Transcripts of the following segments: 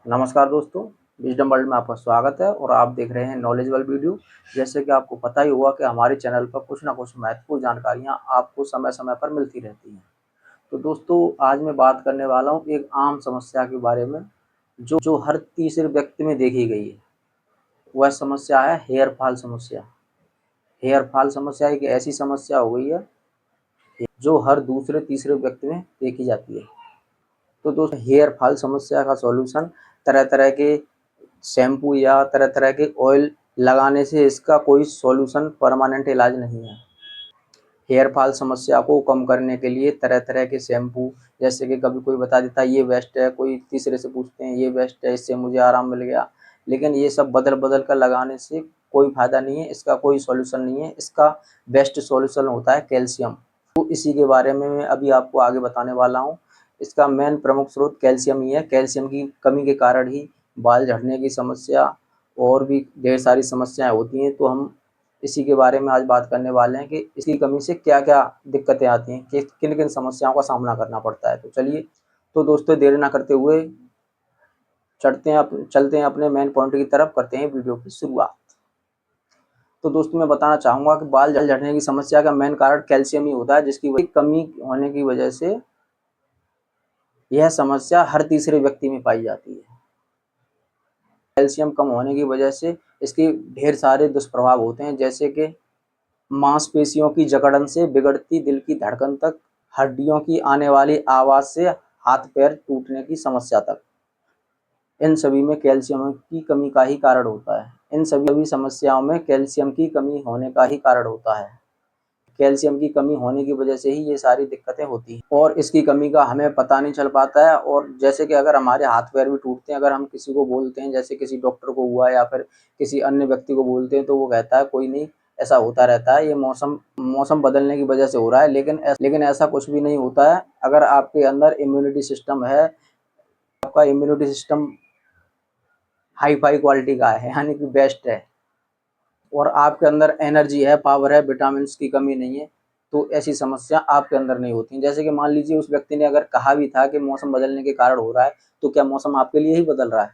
नमस्कार दोस्तों, wisdom world में आपका स्वागत है और आप देख रहे हैं नॉलेजेबल वीडियो। जैसे कि आपको पता ही होगा कि हमारे चैनल पर कुछ ना कुछ महत्वपूर्ण जानकारियां आपको समय-समय पर मिलती रहती हैं। तो दोस्तों, आज मैं बात करने वाला हूं एक आम समस्या के बारे में जो हर तीसरे व्यक्ति में देखी गई है। वह समस्या है हेयर फॉल समस्या। हेयर फॉल समस्या एक ऐसी समस्या हो गई है जो हर दूसरे तीसरे व्यक्ति में देखी जाती है। तो दोस्तों, हेयर फॉल समस्या का सॉल्यूशन तरह-तरह के शैम्पू या तरह-तरह के ऑयल लगाने से इसका कोई सॉल्यूशन परमानेंट इलाज नहीं है। हेयर फॉल समस्या को कम करने के लिए तरह-तरह के शैम्पू, जैसे कि कभी कोई बता देता है ये बेस्ट है, कोई तीसरे से पूछते हैं ये बेस्ट है, इससे मुझे आराम मिल गया। लेकिन ये सब बदल-बदल कर लगाने से कोई फ़ायदा नहीं है, इसका कोई सॉल्यूशन नहीं है। इसका बेस्ट सॉल्यूशन होता है कैल्शियम। तो इसी के बारे में मैं अभी आपको आगे बताने वाला हूँ। इसका मेन प्रमुख स्रोत कैल्शियम ही है। कैल्शियम की कमी के कारण ही बाल झड़ने की समस्या और भी ढेर सारी समस्याएँ होती हैं। तो हम इसी के बारे में आज बात करने वाले हैं कि इसकी कमी से क्या-क्या दिक्कतें आती हैं, कि किन-किन समस्याओं का सामना करना पड़ता है। तो चलिए, तो दोस्तों देर ना करते हुए चलते हैं अपने मेन पॉइंट की तरफ, करते हैं वीडियो की शुरुआत। तो दोस्तों, मैं बताना चाहूँगा कि बाल झड़ने की समस्या का मेन कारण कैल्शियम ही होता है, जिसकी कमी होने की वजह से यह समस्या हर तीसरे व्यक्ति में पाई जाती है। कैल्शियम कम होने की वजह से इसके ढेर सारे दुष्प्रभाव होते हैं, जैसे कि मांसपेशियों की जकड़न से बिगड़ती दिल की धड़कन तक, हड्डियों की आने वाली आवाज़ से हाथ पैर टूटने की समस्या तक। इन सभी में कैल्शियम की कमी का ही कारण होता है। इन सभी समस्याओं में कैल्शियम की कमी होने का ही कारण होता है। कैल्शियम की कमी होने की वजह से ही ये सारी दिक्कतें होती हैं और इसकी कमी का हमें पता नहीं चल पाता है। और जैसे कि अगर हमारे हाथ पैर भी टूटते हैं, अगर हम किसी को बोलते हैं, जैसे किसी डॉक्टर को हुआ या फिर किसी अन्य व्यक्ति को बोलते हैं, तो वो कहता है कोई नहीं, ऐसा होता रहता है, ये मौसम बदलने की वजह से हो रहा है। लेकिन ऐसा कुछ भी नहीं होता है। अगर आपके अंदर इम्यूनिटी सिस्टम है, आपका immunity system hi fi quality का है, यानी कि बेस्ट है, और आपके अंदर एनर्जी है, पावर है, विटामिन की कमी नहीं है, तो ऐसी समस्या आपके अंदर नहीं होती। जैसे कि मान लीजिए उस व्यक्ति ने अगर कहा भी था कि मौसम बदलने के कारण हो रहा है, तो क्या मौसम आपके लिए ही बदल रहा है?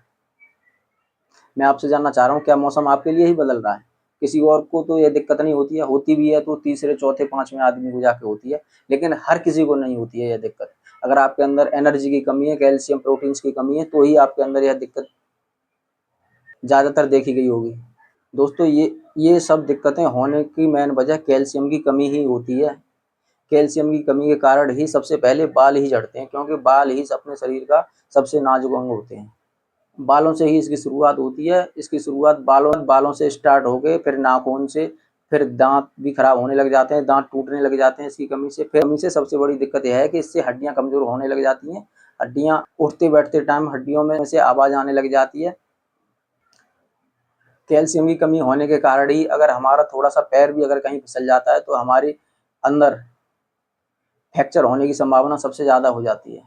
मैं आपसे जानना चाह रहा हूँ, क्या मौसम आपके लिए ही बदल रहा है? किसी और को तो ये दिक्कत नहीं होती है, होती भी है तो तीसरे, चौथे, पाँचवें आदमी को जाके होती है, लेकिन हर किसी को नहीं होती है यह दिक्कत। अगर आपके अंदर एनर्जी की कमी है, कैल्शियम, प्रोटीन्स की कमी है, तो ही आपके अंदर यह दिक्कत ज़्यादातर देखी गई होगी। दोस्तों, ये सब दिक्कतें होने की मेन वजह कैल्शियम की कमी ही होती है। कैल्शियम की कमी के कारण ही सबसे पहले बाल ही झड़ते हैं, क्योंकि बाल ही अपने शरीर का सबसे नाजुक अंग होते हैं। बालों से ही इसकी शुरुआत होती है। इसकी शुरुआत बालों से स्टार्ट होके फिर नाखून से, फिर दांत भी खराब होने लग जाते हैं, दांत टूटने लग जाते हैं इसकी कमी से। फिर कमी से सबसे बड़ी दिक्कत यह है कि इससे हड्डियां कमजोर होने लग जाती हैं। हड्डियां उठते बैठते टाइम हड्डियों में से आवाज आने लग जाती है। कैल्शियम की कमी होने के कारण ही अगर हमारा थोड़ा सा पैर भी अगर कहीं फिसल जाता है, तो हमारे अंदर फ्रैक्चर होने की संभावना सबसे ज़्यादा हो जाती है।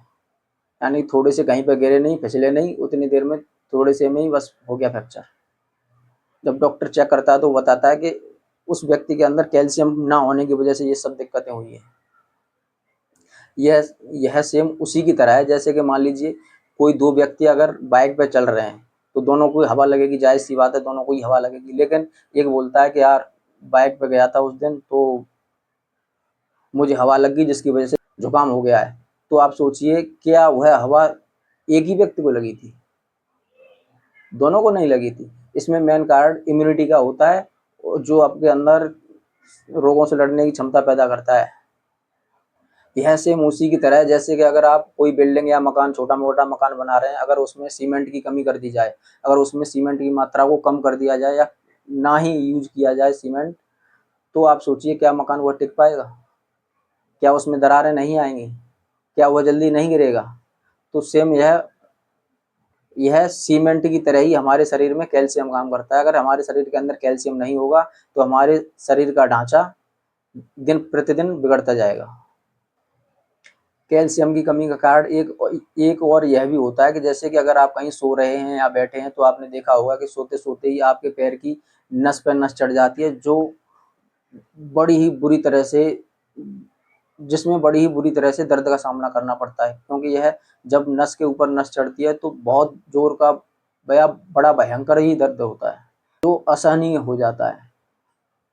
यानी थोड़े से कहीं पे गिरे नहीं, फिसले नहीं, उतनी देर में थोड़े से में ही बस हो गया फ्रैक्चर। जब डॉक्टर चेक करता है तो वो बताता है कि उस व्यक्ति के अंदर कैल्शियम ना होने की वजह से ये सब दिक्कतें हुई हैं। यह सेम उसी की तरह है, जैसे कि मान लीजिए कोई दो व्यक्ति अगर बाइक पे चल रहे हैं, तो दोनों को हवा लगेगी, जाहिर सी बात है दोनों को ही हवा लगेगी। लेकिन एक बोलता है कि यार बाइक पे गया था उस दिन, तो मुझे हवा लग गई जिसकी वजह से जुकाम हो गया है। तो आप सोचिए, क्या वह हवा एक ही व्यक्ति को लगी थी? दोनों को नहीं लगी थी। इसमें मेन कारण इम्यूनिटी का होता है, जो आपके अंदर रोगों से लड़ने की क्षमता पैदा करता है। यह सेम उसी की तरह है, जैसे कि अगर आप कोई बिल्डिंग या मकान, छोटा मोटा मकान बना रहे हैं, अगर उसमें सीमेंट की कमी कर दी जाए, अगर उसमें सीमेंट की मात्रा को कम कर दिया जाए या ना ही यूज किया जाए सीमेंट, तो आप सोचिए क्या मकान वह टिक पाएगा? क्या उसमें दरारें नहीं आएंगी? क्या वह जल्दी नहीं गिरेगा? तो सेम यह सीमेंट की तरह ही हमारे शरीर में कैल्शियम काम करता है। अगर हमारे शरीर के अंदर कैल्शियम नहीं होगा, तो हमारे शरीर का ढांचा दिन प्रतिदिन बिगड़ता जाएगा। कैल्शियम की कमी का कारण एक और यह भी होता है कि जैसे कि अगर आप कहीं सो रहे हैं या बैठे हैं, तो आपने देखा होगा कि सोते सोते ही आपके पैर की नस पर नस चढ़ जाती है, जो बड़ी ही बुरी तरह से जिसमें बड़ी ही बुरी तरह से दर्द का सामना करना पड़ता है, क्योंकि यह जब नस के ऊपर नस चढ़ती है तो बहुत जोर का बड़ा भयंकर ही दर्द होता है, जो असहनीय हो जाता है।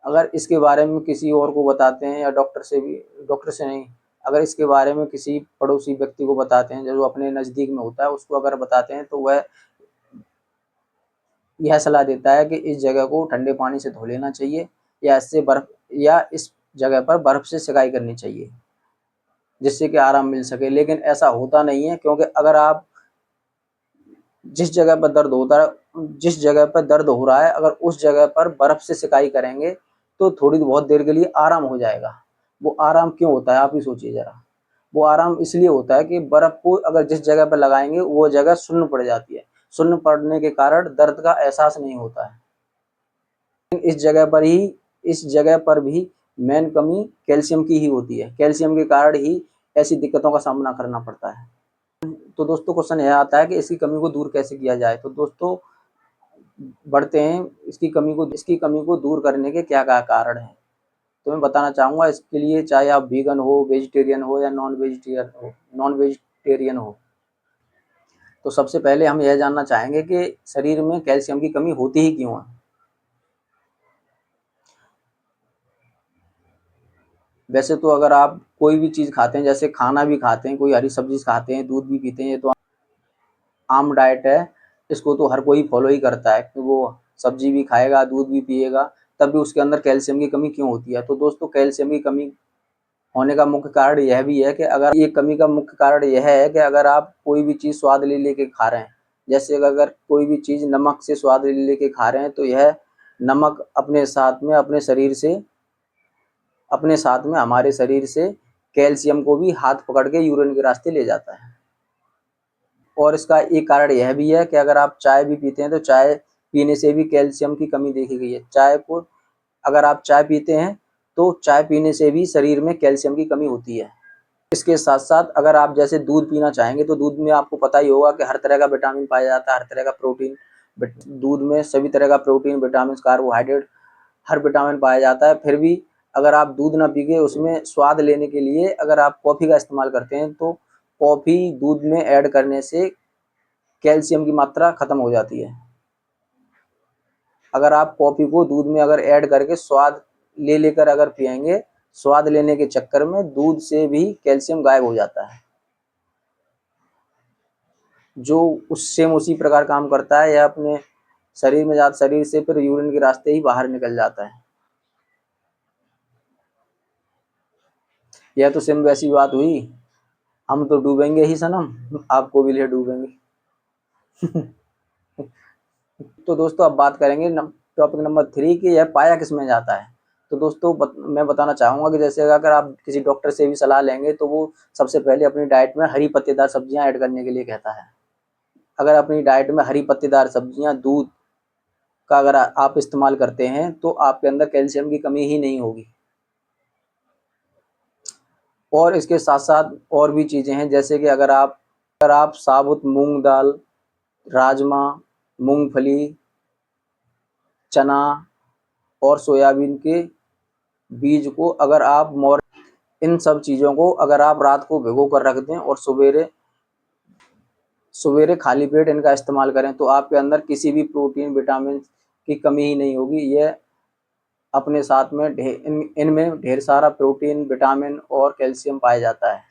अगर इसके बारे में किसी और को बताते हैं या डॉक्टर से नहीं, अगर इसके बारे में किसी पड़ोसी व्यक्ति को बताते हैं जो अपने नज़दीक में होता है, उसको अगर बताते हैं तो वह यह सलाह देता है कि इस जगह को ठंडे पानी से धो लेना चाहिए या इस जगह पर बर्फ से सिकाई करनी चाहिए, जिससे कि आराम मिल सके। लेकिन ऐसा होता नहीं है, क्योंकि अगर आप जिस जगह पर दर्द हो रहा है, अगर उस जगह पर बर्फ से सिकाई करेंगे तो थोड़ी बहुत देर के लिए आराम हो जाएगा। वो आराम क्यों होता है, आप ही सोचिए जरा। वो आराम इसलिए होता है कि बर्फ को अगर जिस जगह पर लगाएंगे वो जगह सुन्न पड़ जाती है। सुन्न पड़ने के कारण दर्द का एहसास नहीं होता है। इस जगह पर भी मेन कमी कैल्शियम की ही होती है। कैल्शियम के कारण ही ऐसी दिक्कतों का सामना करना पड़ता है। तो दोस्तों क्वेश्चन यह आता है कि इसकी कमी को दूर कैसे किया जाए। तो दोस्तों बढ़ते हैं इसकी कमी को दूर करने के क्या क्या कारण हैं। तो मैं बताना चाहूँगा इसके लिए, चाहे आप वीगन हो, वेजिटेरियन हो या नॉन वेजिटेरियन हो। तो सबसे पहले हम यह जानना चाहेंगे कि शरीर में कैल्शियम की कमी होती ही क्यों है। वैसे तो अगर आप कोई भी चीज़ खाते हैं, जैसे खाना भी खाते हैं, कोई हरी सब्जी खाते हैं, दूध भी पीते हैं, ये तो आम डाइट है, इसको तो हर कोई फॉलो ही करता है कि वो सब्जी भी खाएगा, दूध भी पिएगा, तब भी उसके अंदर कैल्शियम की कमी क्यों होती है। तो दोस्तों कैल्शियम की कमी होने का मुख्य कारण यह भी है कि अगर आप कोई भी चीज़ स्वाद ले लेके खा रहे हैं, जैसे अगर कोई भी चीज़ नमक से स्वाद ले लेके खा रहे हैं, तो यह नमक अपने साथ में हमारे शरीर से कैल्शियम को भी हाथ पकड़ के यूरिन के रास्ते ले जाता है। और इसका एक कारण यह भी है कि अगर आप चाय भी पीते हैं तो चाय पीने से भी कैल्शियम की कमी देखी गई है। अगर आप चाय पीते हैं तो चाय पीने से भी शरीर में कैल्शियम की कमी होती है। इसके साथ साथ अगर आप जैसे दूध पीना चाहेंगे तो दूध में आपको पता ही होगा कि हर तरह का विटामिन पाया जाता है, हर तरह का प्रोटीन। दूध में सभी तरह का प्रोटीन, विटामिन, कार्बोहाइड्रेट, हर विटामिन पाया जाता है। फिर भी अगर आप दूध ना पी के उसमें स्वाद लेने के लिए अगर आप कॉफ़ी का इस्तेमाल करते हैं, तो कॉफ़ी दूध में ऐड करने से कैल्शियम की मात्रा खत्म हो जाती है। अगर आप कॉफ़ी को दूध में अगर ऐड करके स्वाद लेकर अगर पिएंगे, स्वाद लेने के चक्कर में दूध से भी कैल्शियम गायब हो जाता है, जो उसी प्रकार काम करता है। यह अपने शरीर से फिर यूरिन के रास्ते ही बाहर निकल जाता है। यह तो सिर्फ वैसी बात हुई, हम तो डूबेंगे ही सनम, आपको भी ले डूबेंगे। तो दोस्तों अब बात करेंगे टॉपिक नंबर 3 कि यह पाया किसमें जाता है। तो दोस्तों मैं बताना चाहूँगा कि जैसे अगर आप किसी डॉक्टर से भी सलाह लेंगे तो वो सबसे पहले अपनी डाइट में हरी पत्तेदार सब्जियां ऐड करने के लिए कहता है। अगर अपनी डाइट में हरी पत्तेदार सब्जियां, दूध का अगर आप इस्तेमाल करते हैं तो आपके अंदर कैल्शियम की कमी ही नहीं होगी। और इसके साथ साथ और भी चीज़ें हैं, जैसे कि अगर आप साबुत मूंग दाल, राजमा, मूंगफली, चना और सोयाबीन के बीज को अगर आप इन सब चीज़ों को अगर आप रात को भिगो कर रख दें और सवेरे सवेरे खाली पेट इनका इस्तेमाल करें, तो आपके अंदर किसी भी प्रोटीन, विटामिन की कमी ही नहीं होगी। यह अपने साथ में इनमें ढेर सारा प्रोटीन, विटामिन और कैल्शियम पाया जाता है।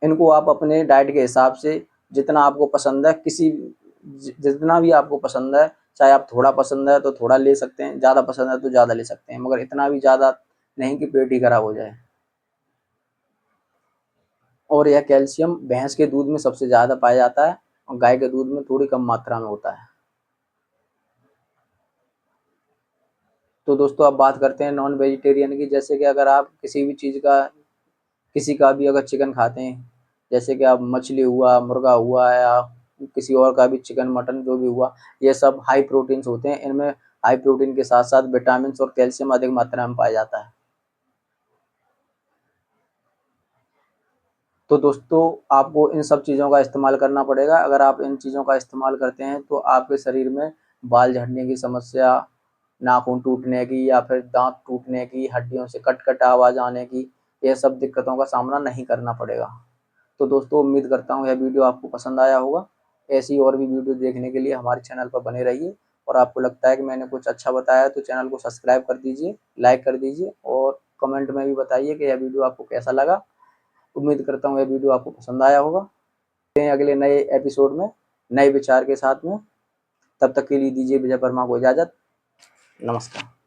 इनको आप अपने डाइट के हिसाब से जितना आपको पसंद है, जितना भी आपको पसंद है, चाहे आप थोड़ा पसंद है तो थोड़ा ले सकते हैं, ज़्यादा पसंद है तो ज़्यादा ले सकते हैं, मगर इतना भी ज़्यादा नहीं कि पेट ही खराब हो जाए। और यह कैल्शियम भैंस के दूध में सबसे ज़्यादा पाया जाता है और गाय के दूध में थोड़ी कम मात्रा में होता है। तो दोस्तों अब बात करते हैं नॉन वेजिटेरियन की। जैसे कि अगर आप किसी का भी अगर चिकन खाते हैं, जैसे कि आप मछली हुआ, मुर्गा हुआ या किसी और का भी चिकन, मटन जो भी हुआ, ये सब हाई प्रोटीन्स होते हैं। इनमें हाई प्रोटीन के साथ साथ विटामिन और कैल्शियम अधिक मात्रा में पाया जाता है। तो दोस्तों आपको इन सब चीज़ों का इस्तेमाल करना पड़ेगा। अगर आप इन चीज़ों का इस्तेमाल करते हैं तो आपके शरीर में बाल झड़ने की समस्या, नाखून टूटने की या फिर दांत टूटने की, हड्डियों से कट कट आवाज़ आने की, ये सब दिक्कतों का सामना नहीं करना पड़ेगा। तो दोस्तों उम्मीद करता हूँ यह वीडियो आपको पसंद आया होगा। ऐसी और भी वीडियो देखने के लिए हमारे चैनल पर बने रहिए, और आपको लगता है कि मैंने कुछ अच्छा बताया तो चैनल को सब्सक्राइब कर दीजिए, लाइक कर दीजिए, और कमेंट में भी बताइए कि यह वीडियो आपको कैसा लगा। उम्मीद करता हूँ यह वीडियो आपको पसंद आया होगा। मिलते हैं अगले नए एपिसोड में नए विचार के साथ में। तब तक के लिए दीजिए विजय वर्मा को इजाज़त। नमस्कार।